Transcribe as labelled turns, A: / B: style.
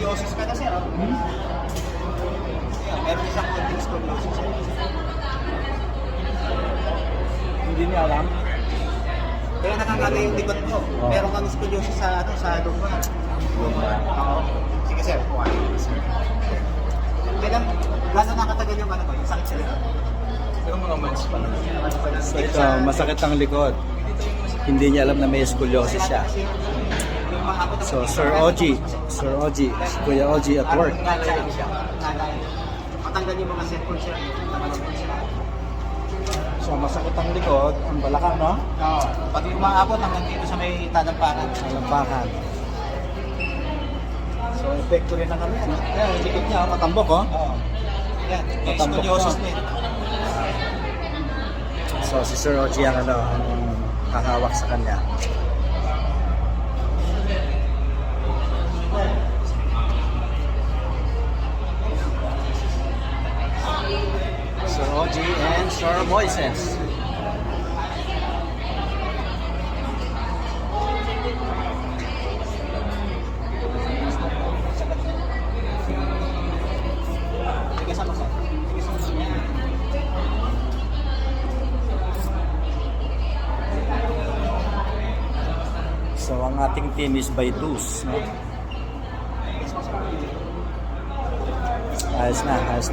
A: scoliosis ka na, sir. Yan, meron siyang konting scoliosis.
B: Hindi niya alam.
A: Kaya nakakala yung likod mo. Meron kang scoliosis sa lumbar. Oo. Sige, sir. Kuha. Kailan, gano'n nakatagal yung yung sakit sa likod?
C: Pero mga months pa lang.
B: Ito, masakit ang likod. Hindi niya alam na may scoliosis siya. So, Sir Oji, Kuya Oji at work.
A: Matanggal yung mga cellphone, sir.
B: So, masakit ang likod, ang balakang, no?
A: Oo. Pati yung maabot hanggang dito sa may tadamparan.
B: Lampakan. So, epekto rin na kami. Ano? Ayan, yung likod niya, matambok, oh.
A: Oo. Yan. Yung
B: Matambok
A: scoliosis
B: na.
A: na yun.
B: So, si Sir Oji ang hahawak sa kanya. Sir Oji and Sir Moises.
A: Sige, sama, sir. Sige, sama.
B: So, ang ating team is by twos, no? Ayos na, ayos na.